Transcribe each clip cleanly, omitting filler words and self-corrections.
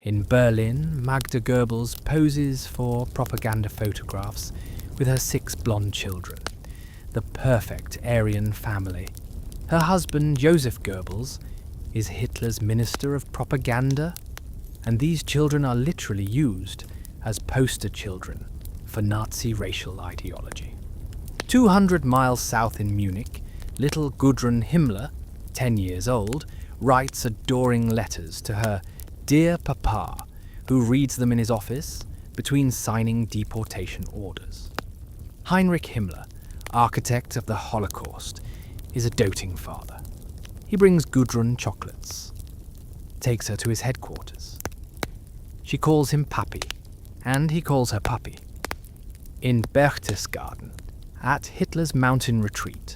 In Berlin, Magda Goebbels poses for propaganda photographs with her 6 blonde children, the perfect Aryan family. Her husband, Joseph Goebbels, is Hitler's Minister of Propaganda, and these children are literally used as poster children for Nazi racial ideology. 200 miles south in Munich, little Gudrun Himmler, 10 years old, writes adoring letters to her dear papa, who reads them in his office between signing deportation orders. Heinrich Himmler, architect of the Holocaust, is a doting father. He brings Gudrun chocolates, takes her to his headquarters. She calls him Papi, and he calls her Papi. In Berchtesgaden, at Hitler's mountain retreat,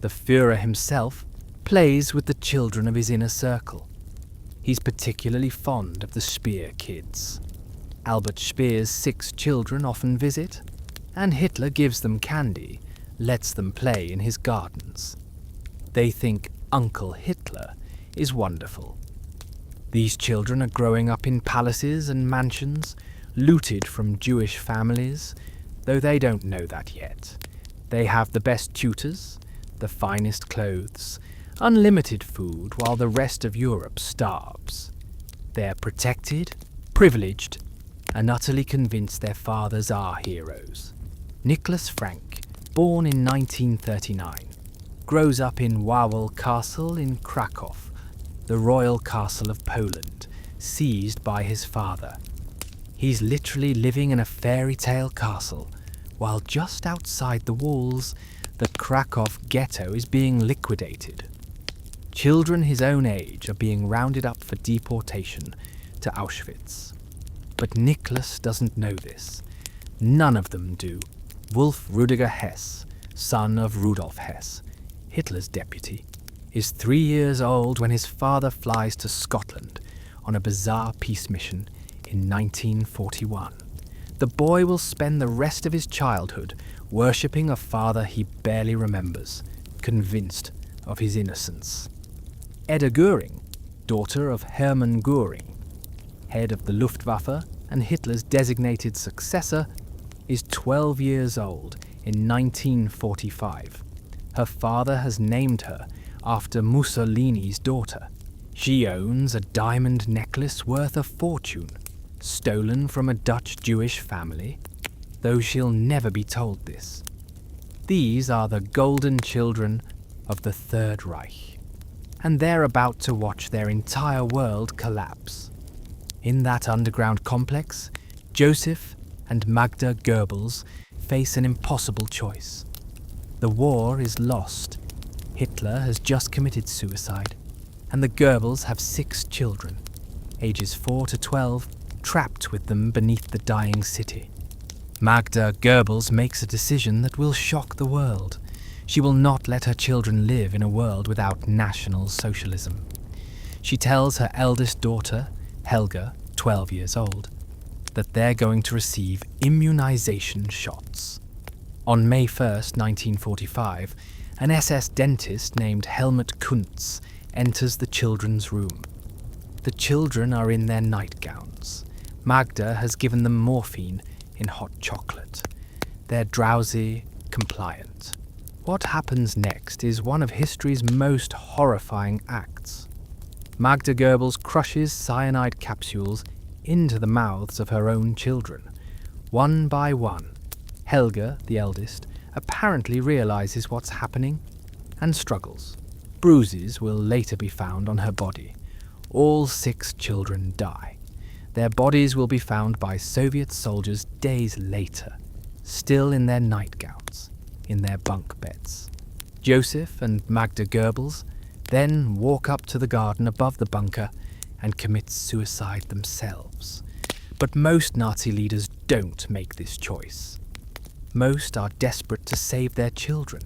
the Führer himself plays with the children of his inner circle. He's particularly fond of the Speer kids. Albert Speer's 6 children often visit, and Hitler gives them candy, lets them play in his gardens. They think Uncle Hitler is wonderful. These children are growing up in palaces and mansions, looted from Jewish families, though they don't know that yet. They have the best tutors, the finest clothes, unlimited food while the rest of Europe starves. They're protected, privileged, and utterly convinced their fathers are heroes. Nicholas Frank, born in 1939, grows up in Wawel Castle in Krakow, the royal castle of Poland, seized by his father. He's literally living in a fairy tale castle, while just outside the walls, the Krakow ghetto is being liquidated. Children his own age are being rounded up for deportation to Auschwitz. But Nicholas doesn't know this. None of them do. Wolf Rudiger Hess, son of Rudolf Hess, Hitler's deputy, is 3 years old when his father flies to Scotland on a bizarre peace mission in 1941. The boy will spend the rest of his childhood worshipping a father he barely remembers, convinced of his innocence. Edda Göring, daughter of Hermann Göring, head of the Luftwaffe and Hitler's designated successor, is 12 years old in 1945. Her father has named her after Mussolini's daughter. She owns a diamond necklace worth a fortune, stolen from a Dutch Jewish family, though she'll never be told this. These are the golden children of the Third Reich, and they're about to watch their entire world collapse. In that underground complex, Joseph and Magda Goebbels face an impossible choice. The war is lost. Hitler has just committed suicide, and the Goebbels have 6 children, ages 4 to 12, trapped with them beneath the dying city. Magda Goebbels makes a decision that will shock the world. She will not let her children live in a world without National Socialism. She tells her eldest daughter, Helga, 12 years old, that they're going to receive immunization shots. On May 1st, 1945, an SS dentist named Helmut Kuntz enters the children's room. The children are in their nightgowns. Magda has given them morphine in hot chocolate. They're drowsy, compliant. What happens next is one of history's most horrifying acts. Magda Goebbels crushes cyanide capsules into the mouths of her own children. One by one, Helga, the eldest, apparently realizes what's happening and struggles. Bruises will later be found on her body. All 6 children die. Their bodies will be found by Soviet soldiers days later, still in their nightgowns, in their bunk beds. Joseph and Magda Goebbels then walk up to the garden above the bunker and commit suicide themselves. But most Nazi leaders don't make this choice. Most are desperate to save their children,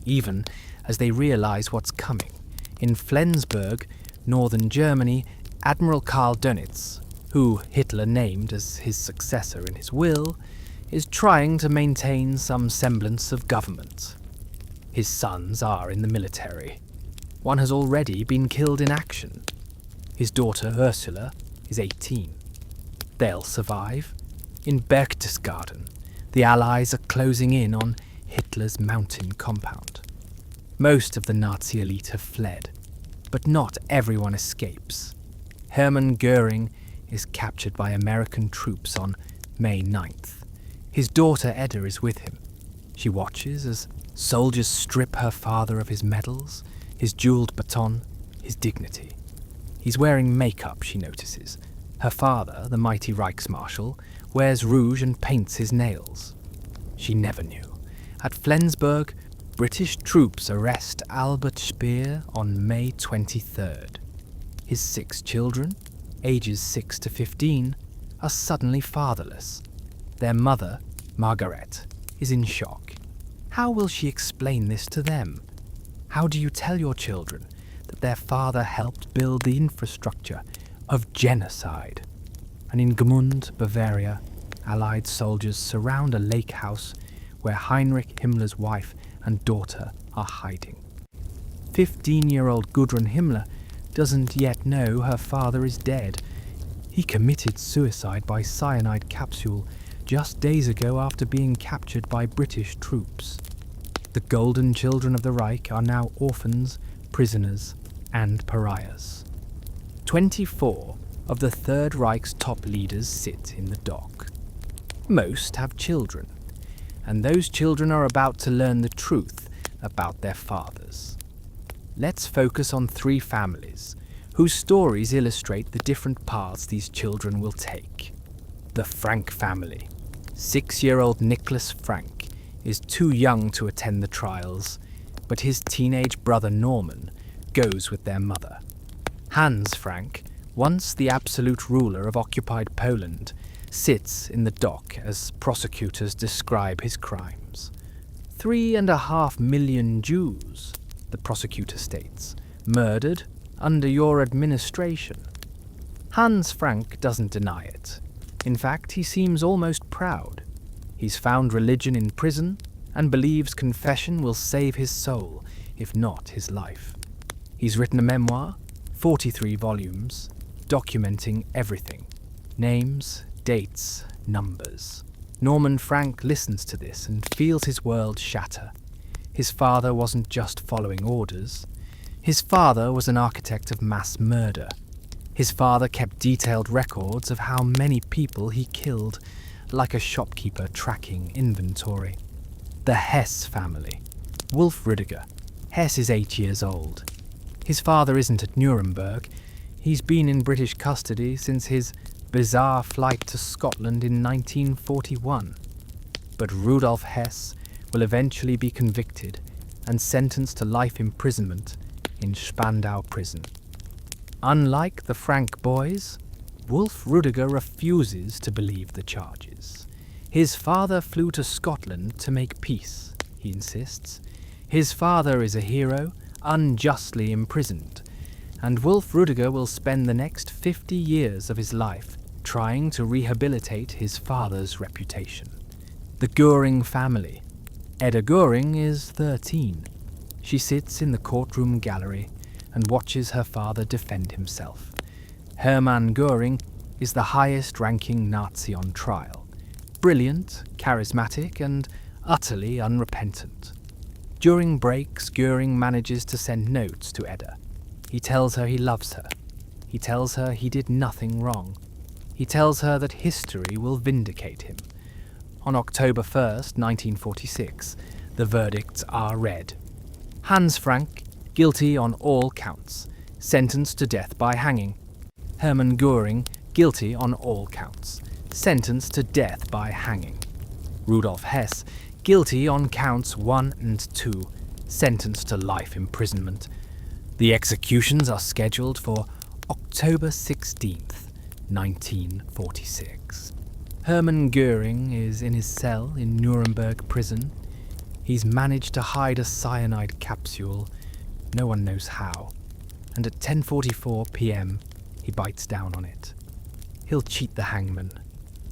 even as they realize what's coming. In Flensburg, northern Germany, Admiral Karl Dönitz, who Hitler named as his successor in his will, is trying to maintain some semblance of government. His sons are in the military. One has already been killed in action. His daughter Ursula is 18. They'll survive. In Berchtesgaden, the Allies are closing in on Hitler's mountain compound. Most of the Nazi elite have fled, but not everyone escapes. Hermann Goering is captured by American troops on May 9th. His daughter Edda is with him. She watches as soldiers strip her father of his medals, his jeweled baton, his dignity. He's wearing makeup, she notices. Her father, the mighty Reichsmarshal, wears rouge and paints his nails. She never knew. At Flensburg, British troops arrest Albert Speer on May 23rd. His 6 children, ages 6 to 15, are suddenly fatherless. Their mother, Margaret, is in shock. How will she explain this to them? How do you tell your children that their father helped build the infrastructure of genocide? And in Gmund, Bavaria, Allied soldiers surround a lake house where Heinrich Himmler's wife and daughter are hiding. 15-year-old Gudrun Himmler doesn't yet know her father is dead. He committed suicide by cyanide capsule just days ago after being captured by British troops. The golden children of the Reich are now orphans, prisoners, and pariahs. 24 of the Third Reich's top leaders sit in the dock. Most have children, and those children are about to learn the truth about their fathers. Let's focus on 3 families whose stories illustrate the different paths these children will take. The Frank family. 6-year-old Nicholas Frank is too young to attend the trials, but his teenage brother Norman goes with their mother. Hans Frank, once the absolute ruler of occupied Poland, sits in the dock as prosecutors describe his crimes. 3.5 million Jews, the prosecutor states, murdered under your administration. Hans Frank doesn't deny it. In fact, he seems almost proud. He's found religion in prison and believes confession will save his soul, if not his life. He's written a memoir, 43 volumes, documenting everything. Names, dates, numbers. Norman Frank listens to this and feels his world shatter. His father wasn't just following orders. His father was an architect of mass murder. His father kept detailed records of how many people he killed, like a shopkeeper tracking inventory. The Hess family. Wolf Rüdiger. Hess is 8 years old. His father isn't at Nuremberg. He's been in British custody since his bizarre flight to Scotland in 1941. But Rudolf Hess will eventually be convicted and sentenced to life imprisonment in Spandau prison. Unlike the Frank boys, Wolf Rüdiger refuses to believe the charges. His father flew to Scotland to make peace, he insists. His father is a hero, unjustly imprisoned, and Wolf Rüdiger will spend the next 50 years of his life trying to rehabilitate his father's reputation. The Goering family. Edda Goering is 13. She sits in the courtroom gallery and watches her father defend himself. Hermann Goering is the highest-ranking Nazi on trial. Brilliant, charismatic, and utterly unrepentant. During breaks, Goering manages to send notes to Edda. He tells her he loves her. He tells her he did nothing wrong. He tells her that history will vindicate him. On October 1st, 1946, the verdicts are read. Hans Frank, guilty on all counts, sentenced to death by hanging. Hermann Goering, guilty on all counts, sentenced to death by hanging. Rudolf Hess, guilty on counts 1 and 2, sentenced to life imprisonment. The executions are scheduled for October 16th, 1946. Hermann Goering is in his cell in Nuremberg prison. He's managed to hide a cyanide capsule, no one knows how, and at 10:44 p.m. he bites down on it. He'll cheat the hangman.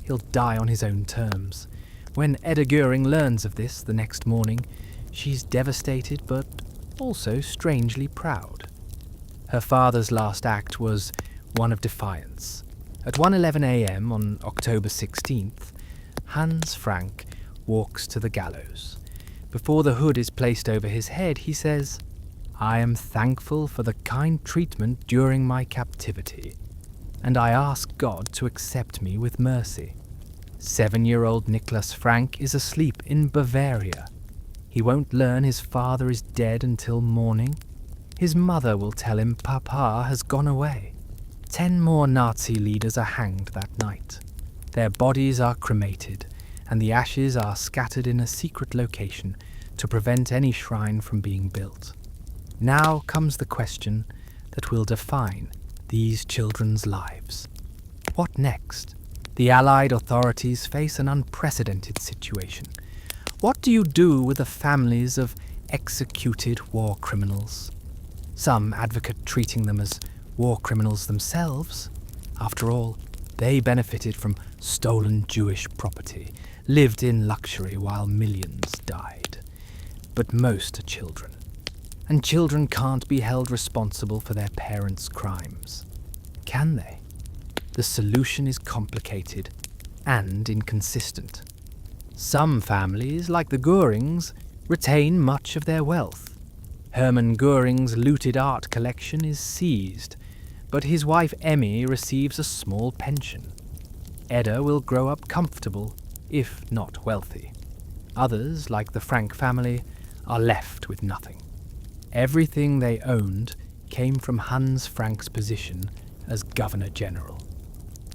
He'll die on his own terms. When Edda Goering learns of this the next morning, she's devastated but also strangely proud. Her father's last act was one of defiance, At 1:11 a.m. on October 16th, Hans Frank walks to the gallows. Before the hood is placed over his head, he says, "I am thankful for the kind treatment during my captivity, and I ask God to accept me with mercy." 7-year-old Nicholas Frank is asleep in Bavaria. He won't learn his father is dead until morning. His mother will tell him Papa has gone away. 10 more Nazi leaders are hanged that night. Their bodies are cremated, and the ashes are scattered in a secret location to prevent any shrine from being built. Now comes the question that will define these children's lives. What next? The Allied authorities face an unprecedented situation. What do you do with the families of executed war criminals? Some advocate treating them as war criminals themselves. After all, they benefited from stolen Jewish property, lived in luxury while millions died. But most are children, and children can't be held responsible for their parents' crimes. Can they? The solution is complicated and inconsistent. Some families, like the Goerings, retain much of their wealth. Hermann Goering's looted art collection is seized, but his wife Emmy receives a small pension. Edda will grow up comfortable, if not wealthy. Others, like the Frank family, are left with nothing. Everything they owned came from Hans Frank's position as Governor General.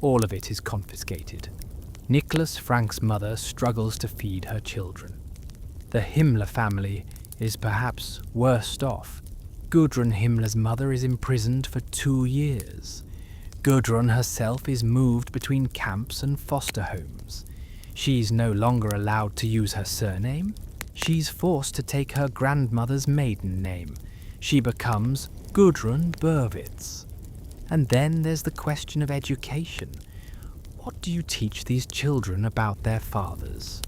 All of it is confiscated. Nicholas Frank's mother struggles to feed her children. The Himmler family is perhaps worst off. Gudrun Himmler's mother is imprisoned for 2 years. Gudrun herself is moved between camps and foster homes. She's no longer allowed to use her surname. She's forced to take her grandmother's maiden name. She becomes Gudrun Burwitz. And then there's the question of education. What do you teach these children about their fathers?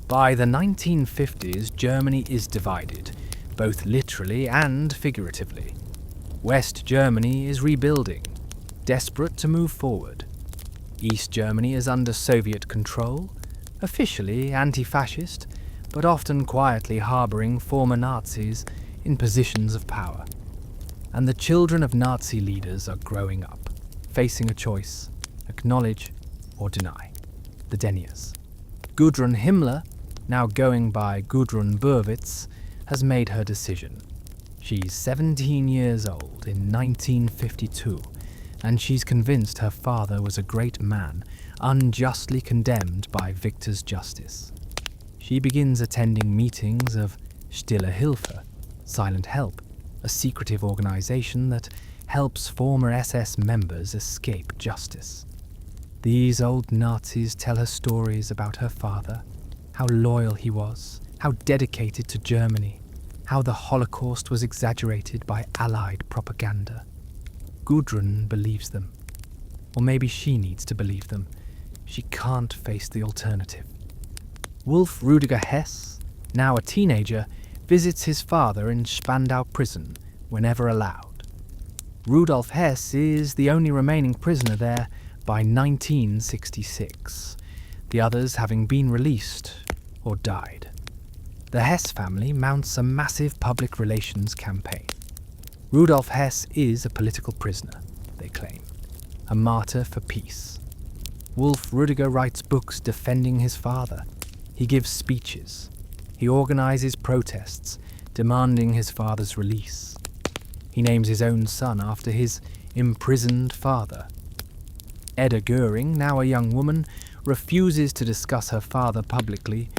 By the 1950s, Germany is divided, both literally and figuratively. West Germany is rebuilding, desperate to move forward. East Germany is under Soviet control, officially anti-fascist, but often quietly harboring former Nazis in positions of power. And the children of Nazi leaders are growing up, facing a choice: acknowledge or deny. The deniers. Gudrun Himmler, now going by Gudrun Burwitz, has made her decision. She's 17 years old in 1952, and she's convinced her father was a great man, unjustly condemned by victor's justice. She begins attending meetings of Stille Hilfe, Silent Help, a secretive organization that helps former SS members escape justice. These old Nazis tell her stories about her father, how loyal he was, how dedicated to Germany, how the Holocaust was exaggerated by Allied propaganda. Gudrun believes them. Or maybe she needs to believe them. She can't face the alternative. Wolf Rudiger Hess, now a teenager, visits his father in Spandau prison whenever allowed. Rudolf Hess is the only remaining prisoner there by 1966, the others having been released or died. The Hess family mounts a massive public relations campaign. Rudolf Hess is a political prisoner, they claim, a martyr for peace. Wolf Rudiger writes books defending his father. He gives speeches. He organizes protests demanding his father's release. He names his own son after his imprisoned father. Edda Goering, now a young woman, refuses to discuss her father publicly,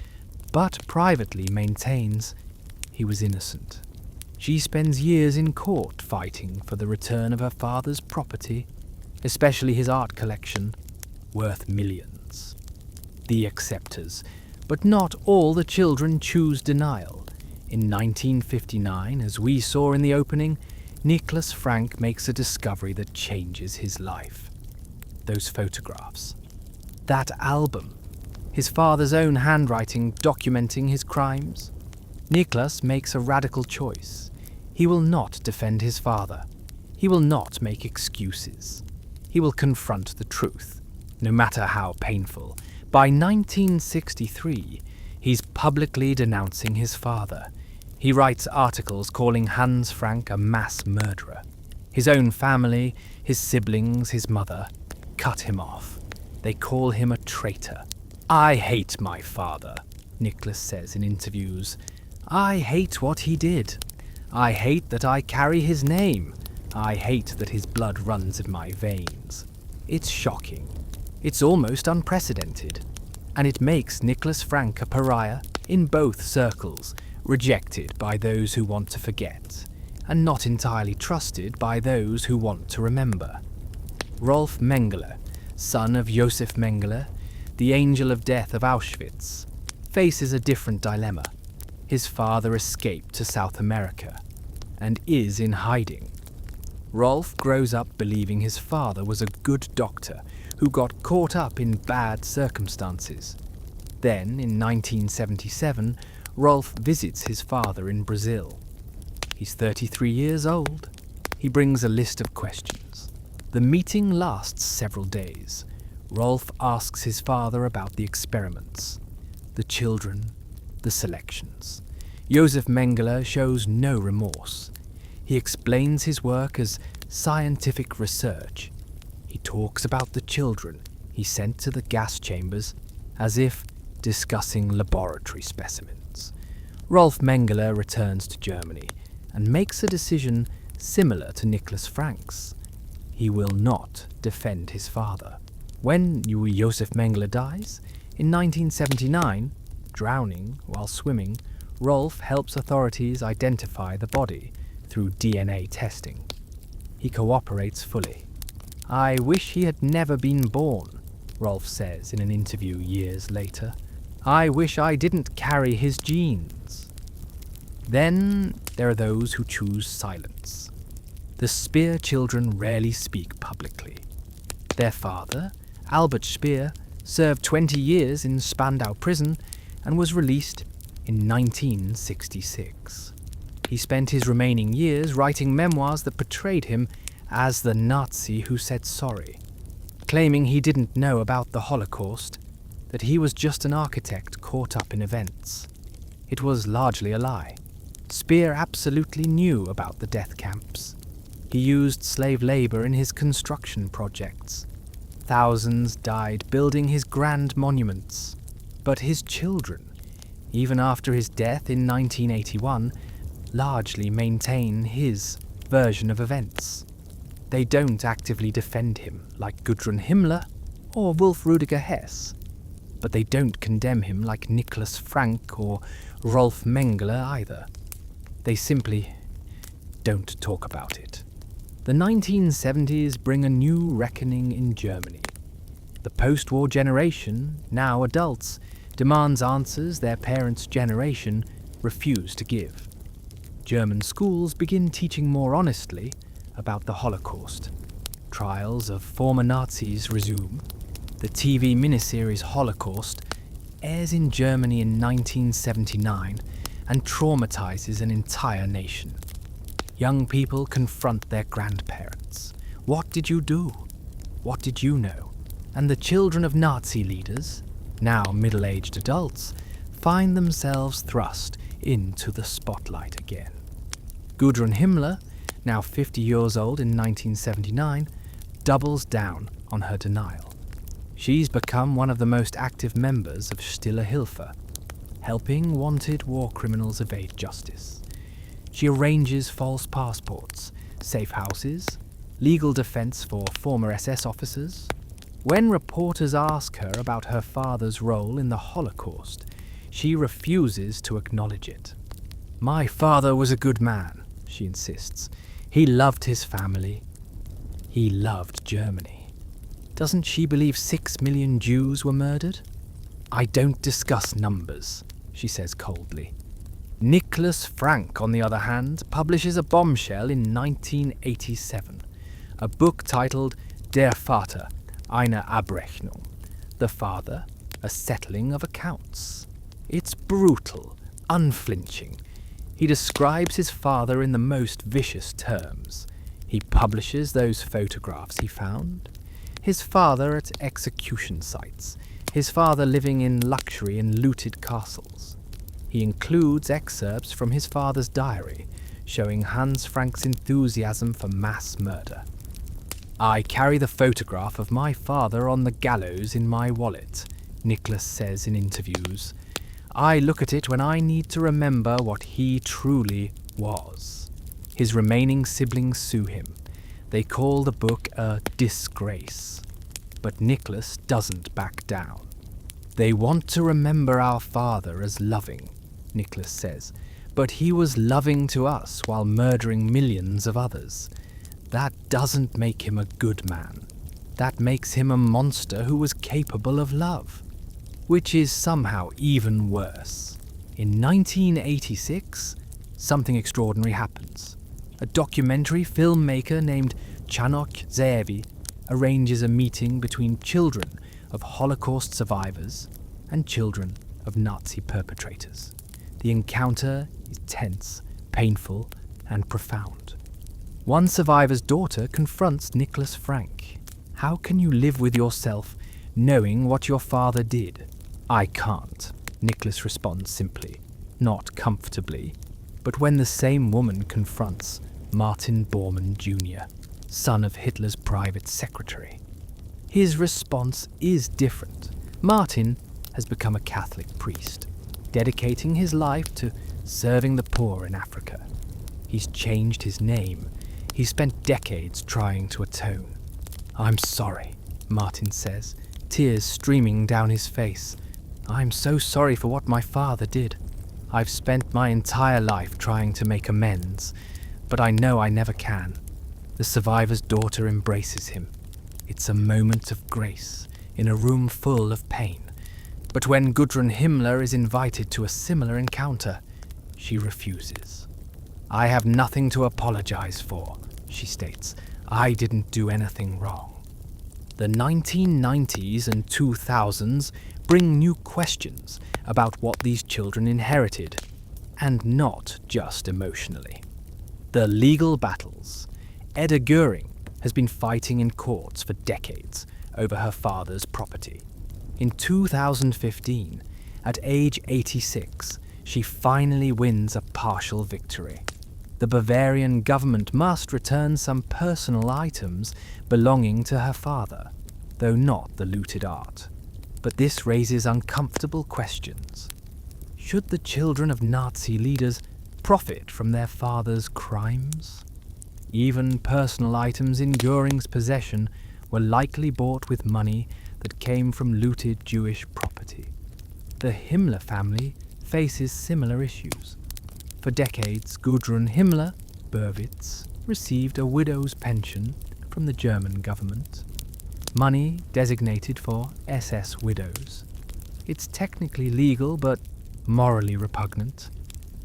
but privately maintains he was innocent. She spends years in court fighting for the return of her father's property, especially his art collection, worth millions. The acceptors, but not all the children choose denial. In 1959, as we saw in the opening, Nicholas Frank makes a discovery that changes his life. Those photographs. That album. His father's own handwriting documenting his crimes. Nicholas makes a radical choice. He will not defend his father. He will not make excuses. he will confront the truth, no matter how painful. By 1963, he's publicly denouncing his father. He writes articles calling Hans Frank a mass murderer. His own family, his siblings, his mother, cut him off. They call him a traitor. "I hate my father," Nicholas says in interviews. "I hate what he did. I hate that I carry his name. I hate that his blood runs in my veins." It's shocking. It's almost unprecedented. And it makes Nicholas Frank a pariah in both circles, rejected by those who want to forget, and not entirely trusted by those who want to remember. Rolf Mengele, son of Josef Mengele, the angel of death of Auschwitz, faces a different dilemma. His father escaped to South America and is in hiding. Rolf grows up believing his father was a good doctor who got caught up in bad circumstances. Then, in 1977, Rolf visits his father in Brazil. He's 33 years old. He brings a list of questions. The meeting lasts several days. Rolf asks his father about the experiments, the children, the selections. Josef Mengele shows no remorse. He explains his work as scientific research. He talks about the children he sent to the gas chambers as if discussing laboratory specimens. Rolf Mengele returns to Germany and makes a decision similar to Nicholas Frank's. He will not defend his father. When Josef Mengele dies, in 1979, drowning while swimming, Rolf helps authorities identify the body through DNA testing. He cooperates fully. "I wish he had never been born," Rolf says in an interview years later. "I wish I didn't carry his genes." Then there are those who choose silence. The Speer children rarely speak publicly. Their father, Albert Speer, served 20 years in Spandau prison and was released in 1966. He spent his remaining years writing memoirs that portrayed him as the Nazi who said sorry, claiming he didn't know about the Holocaust, that he was just an architect caught up in events. It was largely a lie. Speer absolutely knew about the death camps. He used slave labor in his construction projects. Thousands died building his grand monuments. But his children, even after his death in 1981, largely maintain his version of events. They don't actively defend him like Gudrun Himmler or Wolf Rudiger Hess, but they don't condemn him like Nicholas Frank or Rolf Mengele either. They simply don't talk about it. The 1970s bring a new reckoning in Germany. The post-war generation, now adults, demands answers their parents' generation refused to give. German schools begin teaching more honestly about the Holocaust. Trials of former Nazis resume. The TV miniseries Holocaust airs in Germany in 1979 and traumatizes an entire nation. Young people confront their grandparents. What did you do? What did you know? And the children of Nazi leaders, now middle-aged adults, find themselves thrust into the spotlight again. Gudrun Himmler, now 50 years old in 1979, doubles down on her denial. She's become one of the most active members of Stille Hilfe, helping wanted war criminals evade justice. She arranges false passports, safe houses, legal defense for former SS officers. When reporters ask her about her father's role in the Holocaust, she refuses to acknowledge it. "My father was a good man," she insists. "He loved his family. He loved Germany." Doesn't she believe 6 million Jews were murdered? "I don't discuss numbers," she says coldly. Nicholas Frank, on the other hand, publishes a bombshell in 1987, a book titled Der Vater, eine Abrechnung, The Father, a Settling of Accounts. It's brutal, unflinching. He describes his father in the most vicious terms. He publishes those photographs he found. His father at execution sites, his father living in luxury in looted castles. He includes excerpts from his father's diary, showing Hans Frank's enthusiasm for mass murder. "I carry the photograph of my father on the gallows in my wallet," Nicholas says in interviews. "I look at it when I need to remember what he truly was." His remaining siblings sue him. They call the book a disgrace. But Nicholas doesn't back down. "They want to remember our father as loving," Nicholas says, "but he was loving to us while murdering millions of others. That doesn't make him a good man. That makes him a monster who was capable of love." Which is somehow even worse. In 1986, something extraordinary happens. A documentary filmmaker named Chanok Zeevi arranges a meeting between children of Holocaust survivors and children of Nazi perpetrators. The encounter is tense, painful, and profound. One survivor's daughter confronts Nicholas Frank. "How can you live with yourself knowing what your father did?" "I can't," Nicholas responds simply, not comfortably. But when the same woman confronts Martin Bormann Jr., son of Hitler's private secretary, his response is different. Martin has become a Catholic priest, dedicating his life to serving the poor in Africa. He's changed his name. He's spent decades trying to atone. "I'm sorry," Martin says, tears streaming down his face. "I'm so sorry for what my father did. I've spent my entire life trying to make amends, but I know I never can." The survivor's daughter embraces him. It's a moment of grace in a room full of pain. But when Gudrun Himmler is invited to a similar encounter, she refuses. "I have nothing to apologize for," she states. "I didn't do anything wrong." The 1990s and 2000s bring new questions about what these children inherited, and not just emotionally. The legal battles. Edda Goering has been fighting in courts for decades over her father's property. In 2015, at age 86, she finally wins a partial victory. The Bavarian government must return some personal items belonging to her father, though not the looted art. But this raises uncomfortable questions. Should the children of Nazi leaders profit from their father's crimes? Even personal items in Goering's possession were likely bought with money that came from looted Jewish property. The Himmler family faces similar issues. For decades, Gudrun Himmler, Berwitz, received a widow's pension from the German government. Money designated for SS widows. It's technically legal, but morally repugnant.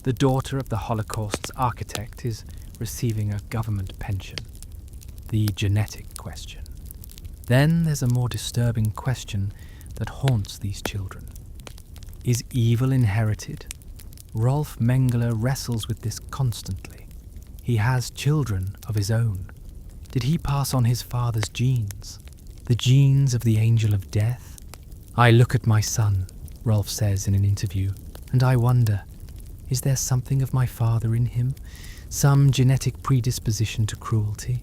The daughter of the Holocaust's architect is receiving a government pension. The genetic question. Then there's a more disturbing question that haunts these children. Is evil inherited? Rolf Mengele wrestles with this constantly. He has children of his own. Did he pass on his father's genes? The genes of the angel of death? "I look at my son," Rolf says in an interview, "and I wonder, is there something of my father in him? Some genetic predisposition to cruelty?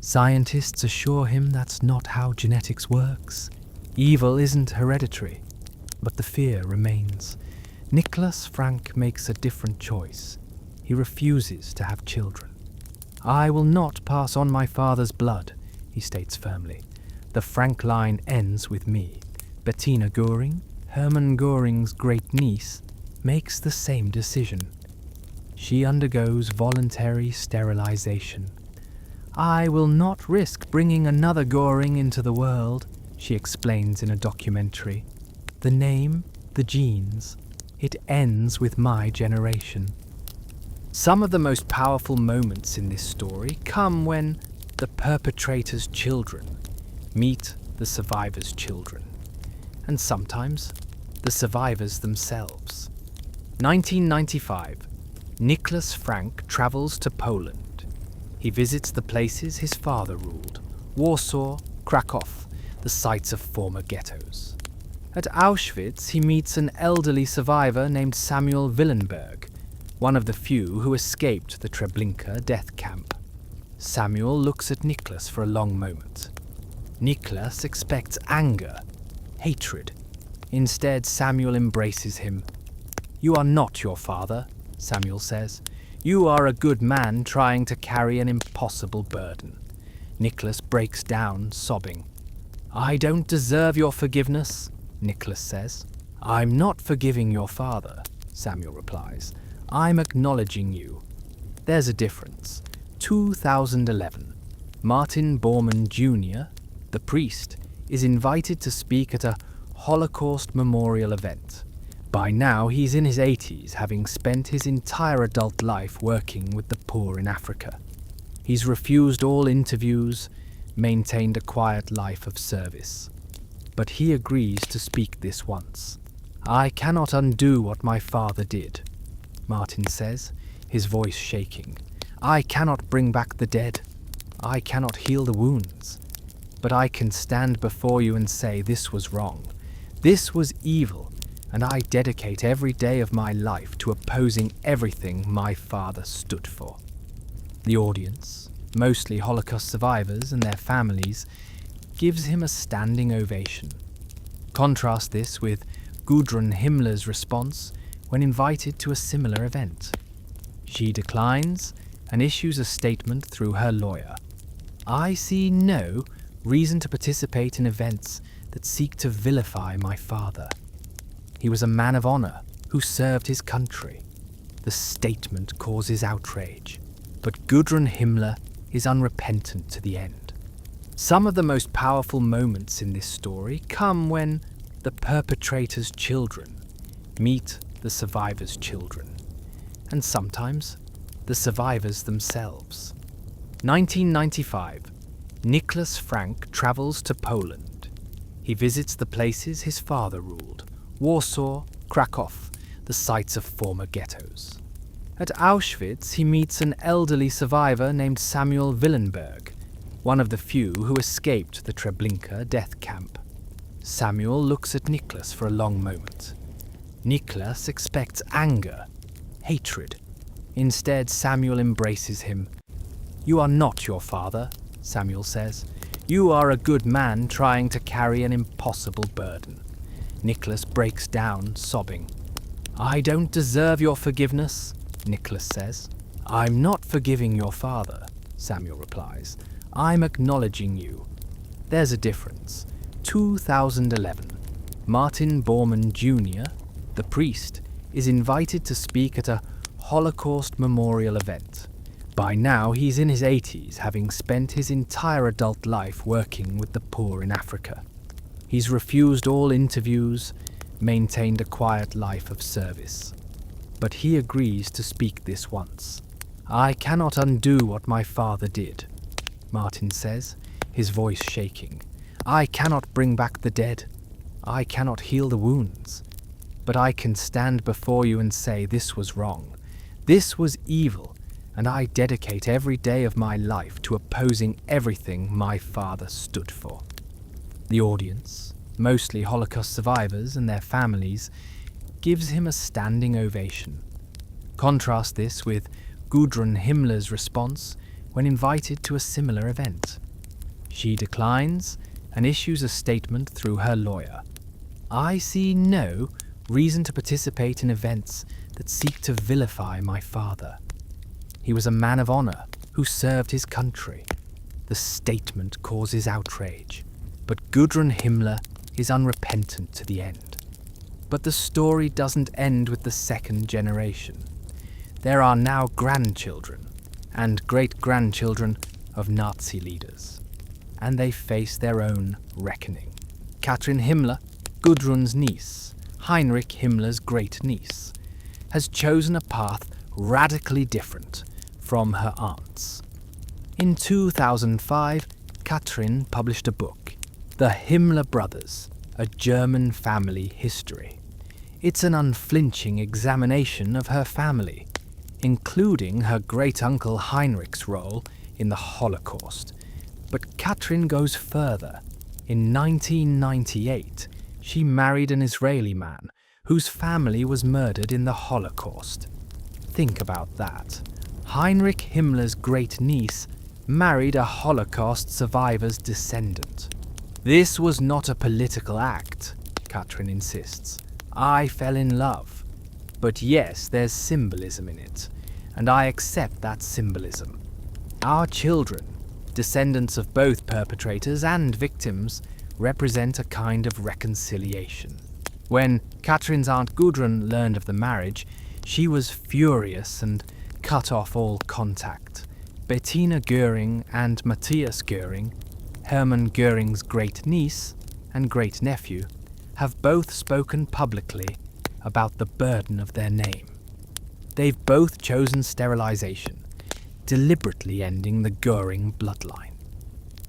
Scientists assure him that's not how genetics works. Evil isn't hereditary, but the fear remains. Nicholas Frank makes a different choice. He refuses to have children. "I will not pass on my father's blood," he states firmly. "The Frank line ends with me." Bettina Goering, Hermann Goering's great-niece, makes the same decision. She undergoes voluntary sterilization. "I will not risk bringing another Goering into the world," she explains in a documentary. "The name, the genes, it ends with my generation." Some of the most powerful moments in this story come when the perpetrator's children meet the survivor's children, and sometimes the survivors themselves. 1995, Nicholas Frank travels to Poland. He visits the places his father ruled: Warsaw, Krakow, the sites of former ghettos. At Auschwitz, he meets an elderly survivor named Samuel Willenberg, one of the few who escaped the Treblinka death camp. Samuel looks at Nicholas for a long moment. Nicholas expects anger, hatred. Instead, Samuel embraces him. "You are not your father," Samuel says. "You are a good man trying to carry an impossible burden." Nicholas breaks down, sobbing. "I don't deserve your forgiveness," Nicholas says. "I'm not forgiving your father," Samuel replies. "I'm acknowledging you. There's a difference." 2011. Martin Bormann Jr., the priest, is invited to speak at a Holocaust memorial event. By now, he's in his 80s, having spent his entire adult life working with the poor in Africa. He's refused all interviews, maintained a quiet life of service. But he agrees to speak this once. "I cannot undo what my father did," Martin says, his voice shaking. "I cannot bring back the dead. I cannot heal the wounds. But I can stand before you and say this was wrong. This was evil, and I dedicate every day of my life to opposing everything my father stood for." The audience, mostly Holocaust survivors and their families, gives him a standing ovation. Contrast this with Gudrun Himmler's response when invited to a similar event. She declines and issues a statement through her lawyer. "I see no reason to participate in events that seek to vilify my father. He was a man of honor who served his country." The statement causes outrage, but Gudrun Himmler is unrepentant to the end. Some of the most powerful moments in this story come when the perpetrator's children meet the survivors' children, and sometimes the survivors themselves. 1995. Nicholas Frank travels to Poland. He visits the places his father ruled: Warsaw, Krakow, the sites of former ghettos. At Auschwitz, he meets an elderly survivor named Samuel Willenberg, one of the few who escaped the Treblinka death camp. Samuel looks at Nicholas for a long moment. Nicholas expects anger, hatred. Instead, Samuel embraces him. "You are not your father," Samuel says. "You are a good man trying to carry an impossible burden." Nicholas breaks down, sobbing. "I don't deserve your forgiveness," Nicholas says. "I'm not forgiving your father," Samuel replies. "I'm acknowledging you. There's a difference." 2011. Martin Bormann Jr., the priest, is invited to speak at a Holocaust memorial event. By now, he's in his 80s, having spent his entire adult life working with the poor in Africa. He's refused all interviews, maintained a quiet life of service. But he agrees to speak this once. "I cannot undo what my father did," Martin says, his voice shaking. "I cannot bring back the dead. I cannot heal the wounds. But I can stand before you and say this was wrong. This was evil, and I dedicate every day of my life to opposing everything my father stood for." The audience, mostly Holocaust survivors and their families, gives him a standing ovation. Contrast this with Gudrun Himmler's response when invited to a similar event. She declines and issues a statement through her lawyer. "I see no reason to participate in events that seek to vilify my father. He was a man of honor who served his country." The statement causes outrage, but Gudrun Himmler is unrepentant to the end. But the story doesn't end with the second generation. There are now grandchildren and great-grandchildren of Nazi leaders, and they face their own reckoning. Katrin Himmler, Gudrun's niece, Heinrich Himmler's great-niece, has chosen a path radically different from her aunts. In 2005, Katrin published a book, The Himmler Brothers, a German family history. It's an unflinching examination of her family, including her great-uncle Heinrich's role in the Holocaust. But Katrin goes further. In 1998, she married an Israeli man whose family was murdered in the Holocaust. Think about that. Heinrich Himmler's great-niece married a Holocaust survivor's descendant. This was not a political act, Katrin insists. I fell in love. But yes, there's symbolism in it, and I accept that symbolism. Our children, descendants of both perpetrators and victims, represent a kind of reconciliation. When Katrin's Aunt Gudrun learned of the marriage, she was furious and cut off all contact. Bettina Göring and Matthias Göring, Hermann Göring's great-niece and great-nephew, have both spoken publicly about the burden of their name. They've both chosen sterilization, deliberately ending the Göring bloodline.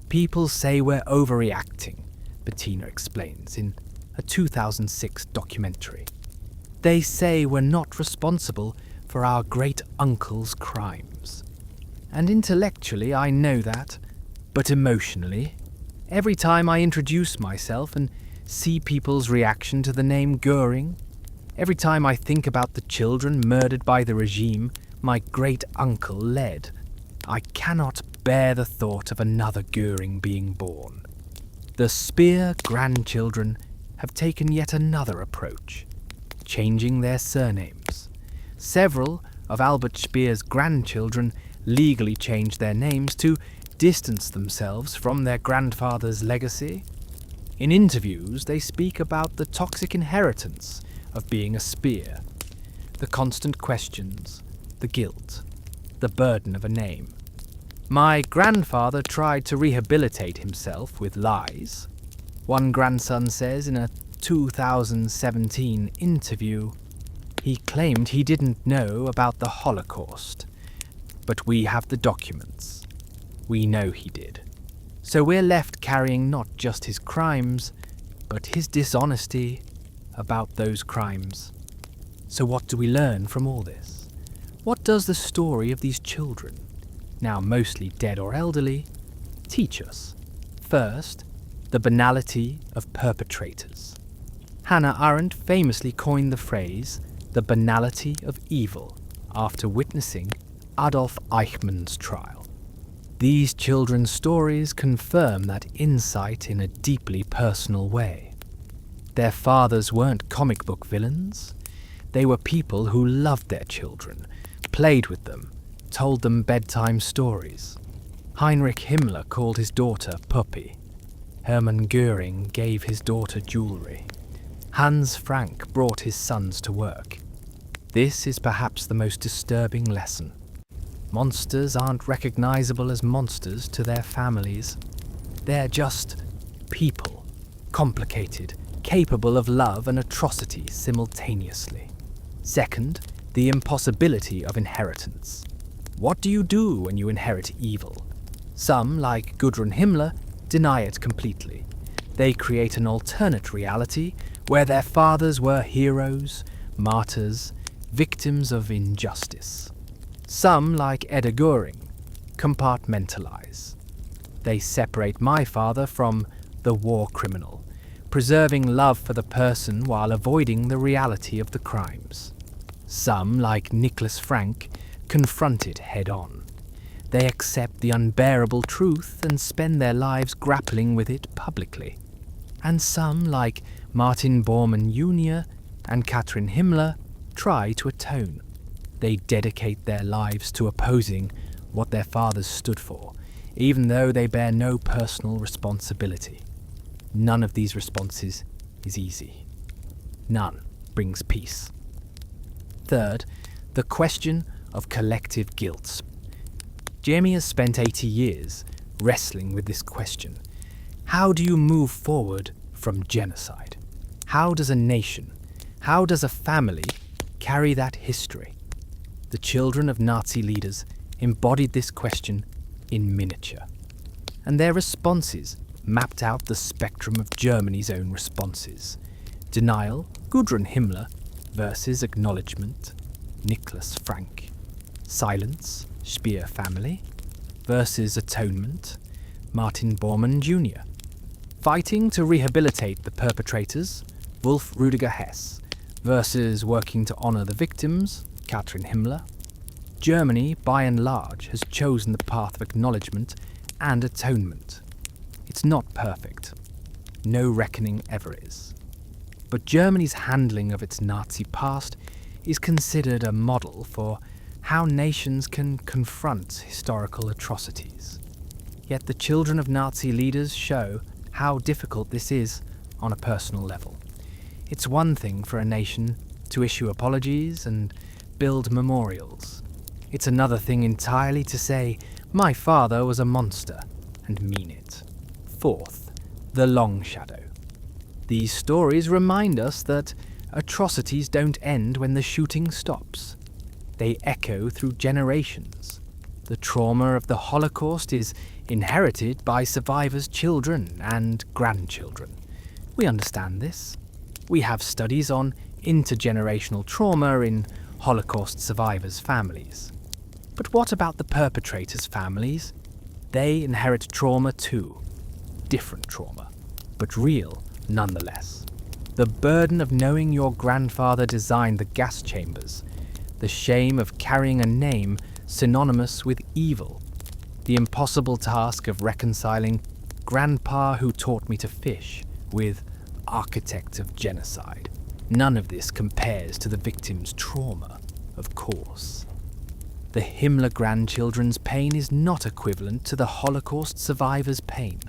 People say we're overreacting, Bettina explains in a 2006 documentary. They say we're not responsible for our great-uncle's crimes. And intellectually I know that, but emotionally, every time I introduce myself and see people's reaction to the name Göring, every time I think about the children murdered by the regime my great-uncle led, I cannot bear the thought of another Göring being born. The Speer grandchildren have taken yet another approach, changing their surnames. Several of Albert Speer's grandchildren legally changed their names to distance themselves from their grandfather's legacy. In interviews, they speak about the toxic inheritance of being a Speer, the constant questions, the guilt, the burden of a name. My grandfather tried to rehabilitate himself with lies. One grandson says in a 2017 interview, he claimed he didn't know about the Holocaust, but we have the documents. We know he did. So we're left carrying not just his crimes, but his dishonesty about those crimes. So what do we learn from all this? What does the story of these children, now mostly dead or elderly, teach us? First, the banality of perpetrators. Hannah Arendt famously coined the phrase, the banality of evil, after witnessing Adolf Eichmann's trial. These children's stories confirm that insight in a deeply personal way. Their fathers weren't comic book villains. They were people who loved their children, played with them, told them bedtime stories. Heinrich Himmler called his daughter Puppy. Hermann Göring gave his daughter jewelry. Hans Frank brought his sons to work. This is perhaps the most disturbing lesson. Monsters aren't recognizable as monsters to their families. They're just people, complicated, capable of love and atrocity simultaneously. Second, the impossibility of inheritance. What do you do when you inherit evil? Some, like Gudrun Himmler, deny it completely. They create an alternate reality where their fathers were heroes, martyrs, victims of injustice. Some, like Edda Göring, compartmentalize. They separate my father from the war criminal, preserving love for the person while avoiding the reality of the crimes. Some, like Nicholas Frank, confront it head-on. They accept the unbearable truth and spend their lives grappling with it publicly. And some, like Martin Bormann Jr. and Katrin Himmler, try to atone. They dedicate their lives to opposing what their fathers stood for, even though they bear no personal responsibility. None of these responses is easy. None brings peace. Third, the question of collective guilt. Jamie has spent 80 years wrestling with this question. How do you move forward from genocide? How does a nation, how does a family carry that history? The children of Nazi leaders embodied this question in miniature, and their responses mapped out the spectrum of Germany's own responses. Denial, Gudrun Himmler, versus acknowledgement, Nicholas Frank. Silence, Speer family, versus atonement, Martin Bormann Jr. Fighting to rehabilitate the perpetrators, Wolf Rudiger Hess, versus working to honor the victims, Katrin Himmler. Germany, by and large, has chosen the path of acknowledgement and atonement. It's not perfect. No reckoning ever is. But Germany's handling of its Nazi past is considered a model for how nations can confront historical atrocities. Yet the children of Nazi leaders show how difficult this is on a personal level. It's one thing for a nation to issue apologies and build memorials. It's another thing entirely to say, "My father was a monster," and mean it. Fourth, the long shadow. These stories remind us that atrocities don't end when the shooting stops. They echo through generations. The trauma of the Holocaust is inherited by survivors' children and grandchildren. We understand this. We have studies on intergenerational trauma in Holocaust survivors' families. But what about the perpetrators' families? They inherit trauma too. Different trauma, but real nonetheless. The burden of knowing your grandfather designed the gas chambers. The shame of carrying a name synonymous with evil. The impossible task of reconciling "Grandpa who taught me to fish" with "architect of genocide." None of this compares to the victim's trauma, of course. The Himmler grandchildren's pain is not equivalent to the Holocaust survivors' pain,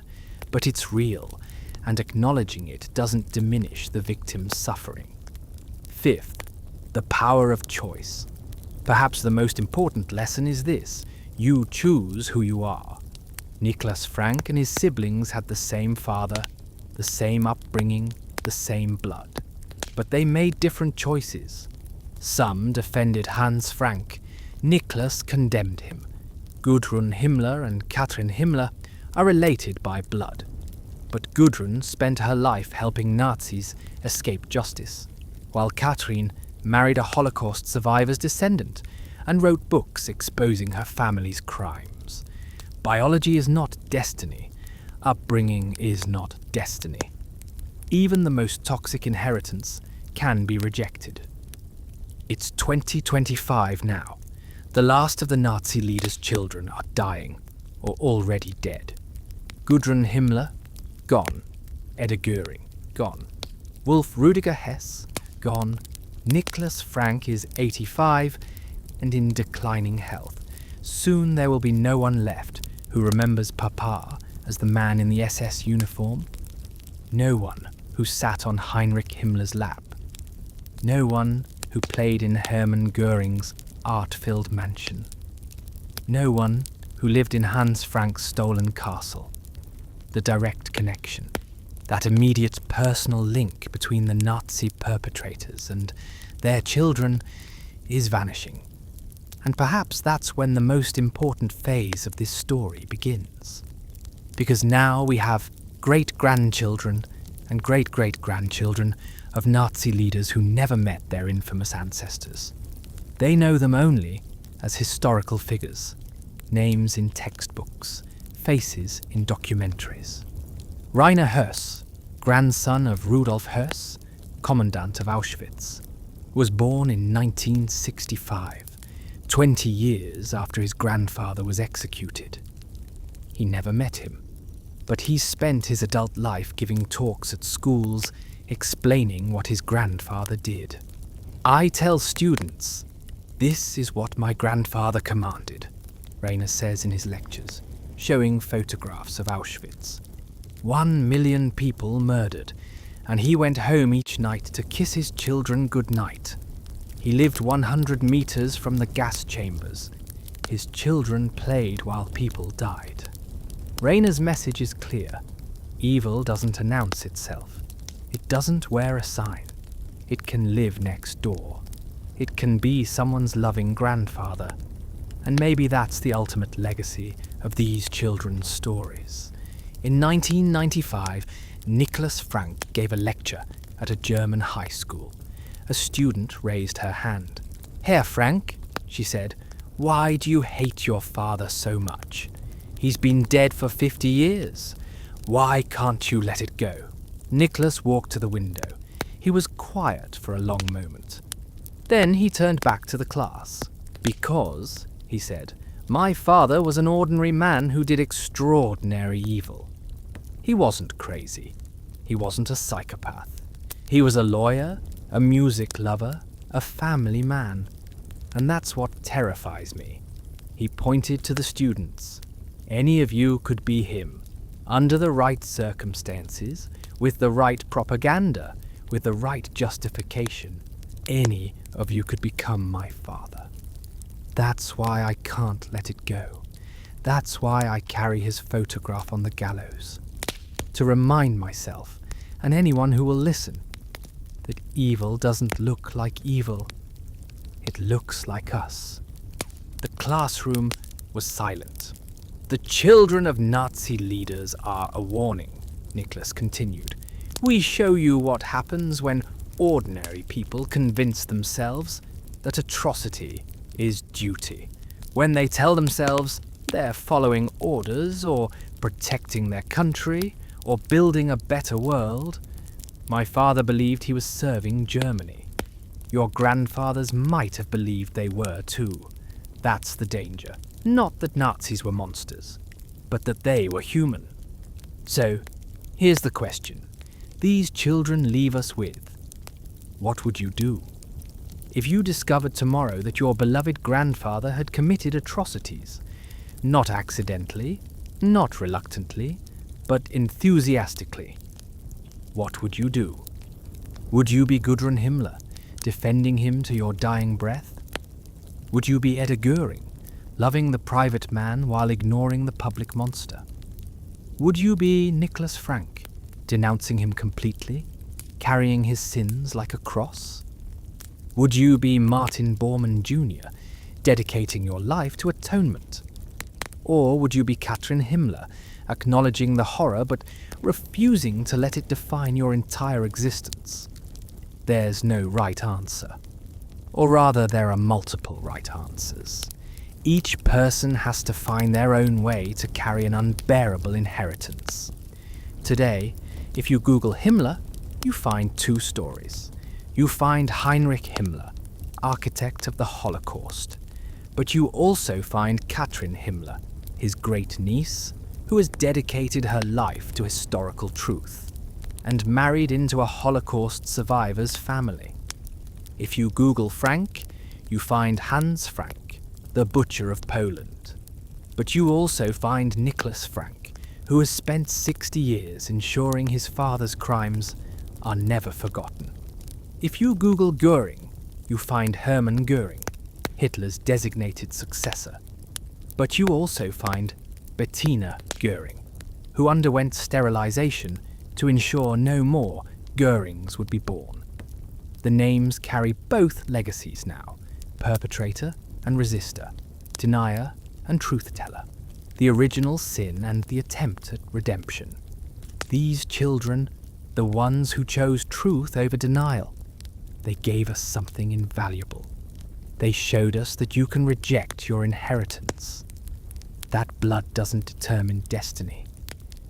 but it's real, and acknowledging it doesn't diminish the victim's suffering. Fifth, the power of choice. Perhaps the most important lesson is this: you choose who you are. Niklas Frank and his siblings had the same father, the same upbringing, the same blood. But they made different choices. Some defended Hans Frank. Niklas condemned him. Gudrun Himmler and Katrin Himmler are related by blood. But Gudrun spent her life helping Nazis escape justice, while Katrin married a Holocaust survivor's descendant and wrote books exposing her family's crimes. Biology is not destiny. Upbringing is not destiny. Even the most toxic inheritance can be rejected. It's 2025 now. The last of the Nazi leaders' children are dying, or already dead. Gudrun Himmler, gone. Edda Goering, gone. Wolf Rudiger Hess, gone. Niklas Frank is 85 and in declining health. Soon there will be no one left who remembers Papa as the man in the SS uniform. No one who sat on Heinrich Himmler's lap. No one who played in Hermann Goering's art-filled mansion. No one who lived in Hans Frank's stolen castle. The direct connection, that immediate personal link between the Nazi perpetrators and their children, is vanishing. And perhaps that's when the most important phase of this story begins. Because now we have great-grandchildren and great-great-grandchildren of Nazi leaders who never met their infamous ancestors. They know them only as historical figures, names in textbooks, faces in documentaries. Rainer Höss, grandson of Rudolf Höss, commandant of Auschwitz, was born in 1965, 20 years after his grandfather was executed. He never met him, but he spent his adult life giving talks at schools explaining what his grandfather did. "I tell students, this is what my grandfather commanded," Rainer says in his lectures, showing photographs of Auschwitz. 1 million people murdered, and he went home each night to kiss his children goodnight. He lived 100 meters from the gas chambers. His children played while people died. Rainer's message is clear. Evil doesn't announce itself. It doesn't wear a sign. It can live next door. It can be someone's loving grandfather. And maybe that's the ultimate legacy of these children's stories. In 1995, Niklas Frank gave a lecture at a German high school. A student raised her hand. "Herr Frank," she said, "why do you hate your father so much? He's been dead for 50 years. Why can't you let it go? Nicholas walked to the window. He was quiet for a long moment. Then he turned back to the class. Because, he said, my father was an ordinary man who did extraordinary evil. He wasn't crazy. He wasn't a psychopath. He was a lawyer, a music lover, a family man. And that's what terrifies me. He pointed to the students. Any of you could be him, under the right circumstances, with the right propaganda, with the right justification. Any of you could become my father. That's why I can't let it go. That's why I carry his photograph on the gallows. To remind myself, and anyone who will listen, that evil doesn't look like evil. It looks like us. The classroom was silent. The children of Nazi leaders are a warning, Nicholas continued. We show you what happens when ordinary people convince themselves that atrocity is duty. When they tell themselves they're following orders or protecting their country or building a better world. My father believed he was serving Germany. Your grandfathers might have believed they were too. That's the danger. Not that Nazis were monsters, but that they were human. So, here's the question. These children leave us with. What would you do? If you discovered tomorrow that your beloved grandfather had committed atrocities, not accidentally, not reluctantly, but enthusiastically, what would you do? Would you be Gudrun Himmler, defending him to your dying breath? Would you be Edda Goering, loving the private man while ignoring the public monster? Would you be Nicholas Frank, denouncing him completely, carrying his sins like a cross? Would you be Martin Bormann Jr., dedicating your life to atonement? Or would you be Katrin Himmler, acknowledging the horror but refusing to let it define your entire existence? There's no right answer. Or rather, there are multiple right answers. Each person has to find their own way to carry an unbearable inheritance. Today, if you Google Himmler, you find two stories. You find Heinrich Himmler, architect of the Holocaust. But you also find Katrin Himmler, his great niece, who has dedicated her life to historical truth, and married into a Holocaust survivor's family. If you Google Frank, you find Hans Frank, the butcher of Poland. But you also find Nicholas Frank, who has spent 60 years ensuring his father's crimes are never forgotten. If you Google Goering, you find Hermann Goering, Hitler's designated successor. But you also find Bettina Goering, who underwent sterilization to ensure no more Goerings would be born. The names carry both legacies now, perpetrator and resistor, denier and truth-teller, the original sin and the attempt at redemption. These children, the ones who chose truth over denial, they gave us something invaluable. They showed us that you can reject your inheritance. That blood doesn't determine destiny.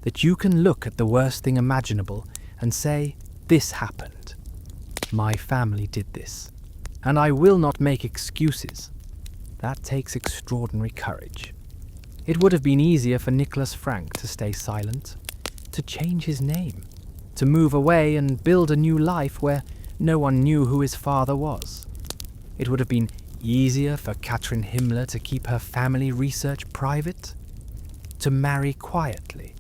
That you can look at the worst thing imaginable and say, this happened. My family did this, and I will not make excuses. That takes extraordinary courage. It would have been easier for Nicholas Frank to stay silent, to change his name, to move away and build a new life where no one knew who his father was. It would have been easier for Katrin Himmler to keep her family research private, to marry quietly,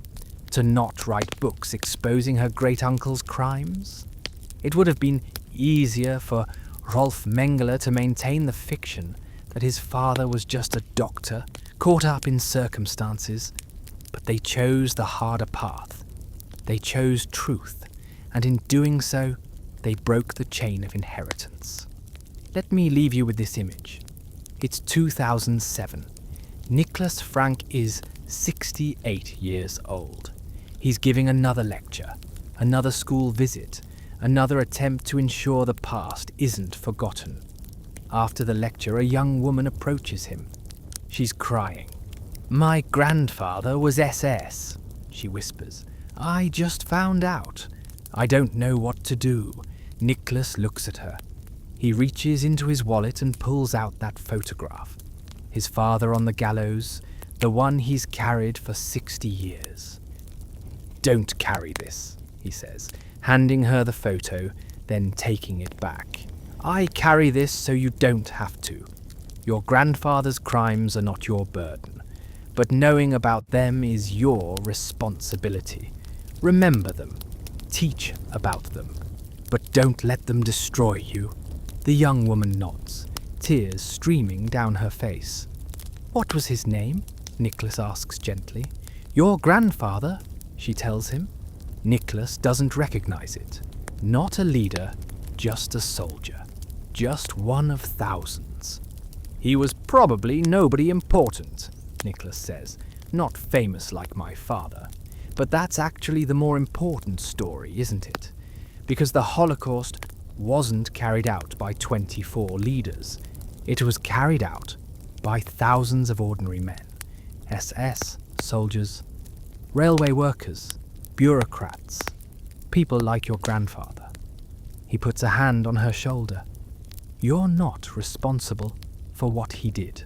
to not write books exposing her great-uncle's crimes. It would have been easier for Rolf Mengele to maintain the fiction that his father was just a doctor caught up in circumstances, but they chose the harder path. They chose truth, and in doing so, they broke the chain of inheritance. Let me leave you with this image. It's 2007. Nicholas Frank is 68 years old. He's giving another lecture, another school visit, another attempt to ensure the past isn't forgotten. After the lecture, a young woman approaches him. She's crying. "My grandfather was SS," she whispers. I just found out. I don't know what to do. Nicholas looks at her. He reaches into his wallet and pulls out that photograph. His father on the gallows, the one he's carried for 60 years. Don't carry this, he says, handing her the photo, then taking it back. I carry this so you don't have to. Your grandfather's crimes are not your burden, but knowing about them is your responsibility. Remember them, teach about them, but don't let them destroy you. The young woman nods, tears streaming down her face. What was his name? Nicholas asks gently. Your grandfather, she tells him. Nicholas doesn't recognize it. Not a leader, just a soldier. Just one of thousands. He was probably nobody important, Nicholas says. Not famous like my father. But that's actually the more important story, isn't it? Because the Holocaust wasn't carried out by 24 leaders. It was carried out by thousands of ordinary men. SS, soldiers, railway workers, bureaucrats, people like your grandfather. He puts a hand on her shoulder. You're not responsible for what he did,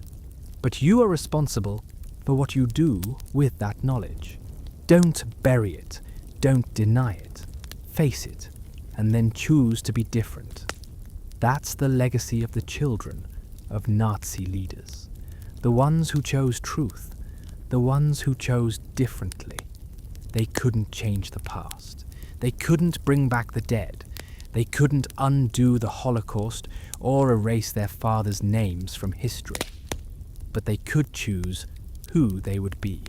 but you are responsible for what you do with that knowledge. Don't bury it, don't deny it, face it, and then choose to be different. That's the legacy of the children of Nazi leaders, the ones who chose truth, the ones who chose differently. They couldn't change the past. They couldn't bring back the dead. They couldn't undo the Holocaust or erase their fathers' names from history. But they could choose who they would be.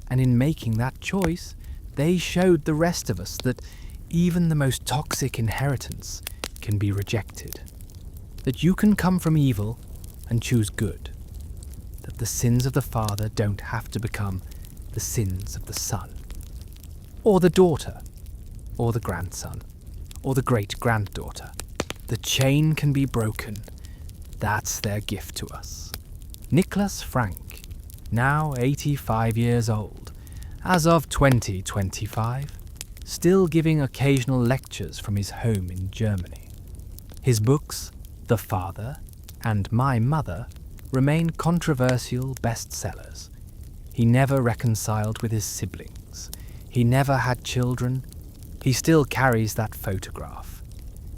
And in making that choice, they showed the rest of us that even the most toxic inheritance can be rejected. That you can come from evil and choose good. That the sins of the father don't have to become the sins of the son. Or the daughter. Or the grandson. Or the great-granddaughter. The chain can be broken. That's their gift to us. Nicholas Frank, now 85 years old, as of 2025, still giving occasional lectures from his home in Germany. His books, The Father and My Mother, remain controversial bestsellers. He never reconciled with his siblings. He never had children. He still carries that photograph.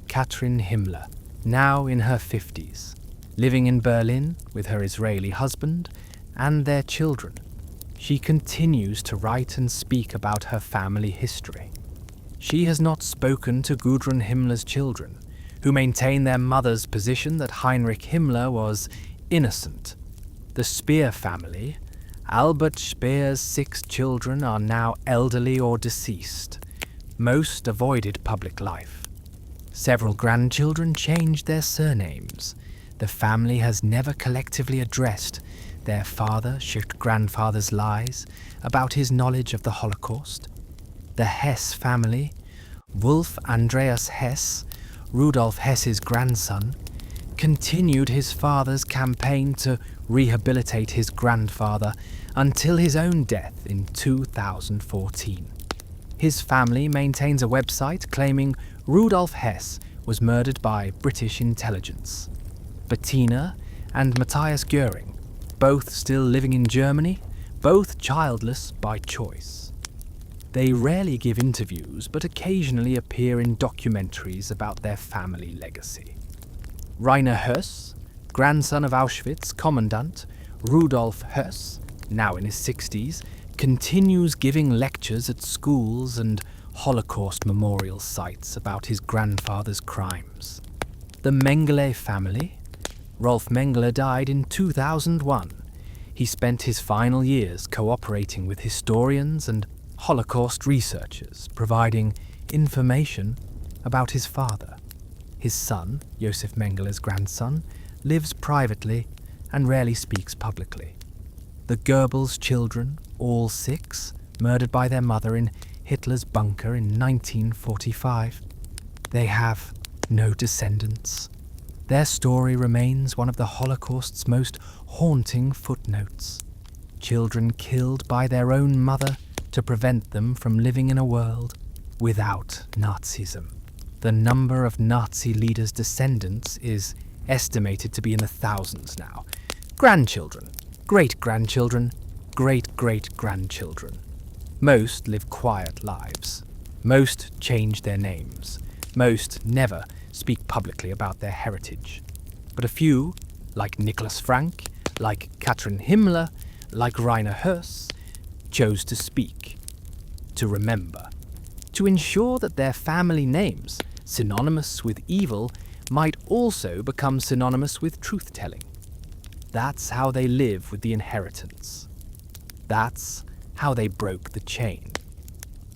Katrin Himmler, now in her 50s, living in Berlin with her Israeli husband and their children. She continues to write and speak about her family history. She has not spoken to Gudrun Himmler's children, who maintain their mother's position that Heinrich Himmler was innocent. The Speer family, Albert Speer's 6 children, are now elderly or deceased. Most avoided public life. Several grandchildren changed their surnames. The family has never collectively addressed their father/grandfather's lies about his knowledge of the Holocaust. The Hess family, Wolf Andreas Hess, Rudolf Hess's grandson, continued his father's campaign to rehabilitate his grandfather until his own death in 2014. His family maintains a website claiming Rudolf Hess was murdered by British intelligence. Bettina and Matthias Göring, both still living in Germany, both childless by choice. They rarely give interviews, but occasionally appear in documentaries about their family legacy. Rainer Höss, grandson of Auschwitz commandant Rudolf Höss, now in his 60s, continues giving lectures at schools and Holocaust memorial sites about his grandfather's crimes. The Mengele family. Rolf Mengele died in 2001. He spent his final years cooperating with historians and Holocaust researchers, providing information about his father. His son, Josef Mengele's grandson, lives privately and rarely speaks publicly. The Goebbels children, all 6, murdered by their mother in Hitler's bunker in 1945. They have no descendants. Their story remains one of the Holocaust's most haunting footnotes. Children killed by their own mother to prevent them from living in a world without Nazism. The number of Nazi leaders' descendants is estimated to be in the thousands now. Grandchildren, great-grandchildren, great-great-grandchildren. Most live quiet lives. Most change their names. Most never speak publicly about their heritage. But a few, like Nicholas Frank, like Katrin Himmler, like Rainer Höss, chose to speak, to remember, to ensure that their family names, synonymous with evil, might also become synonymous with truth-telling. That's how they live with the inheritance. That's how they broke the chain.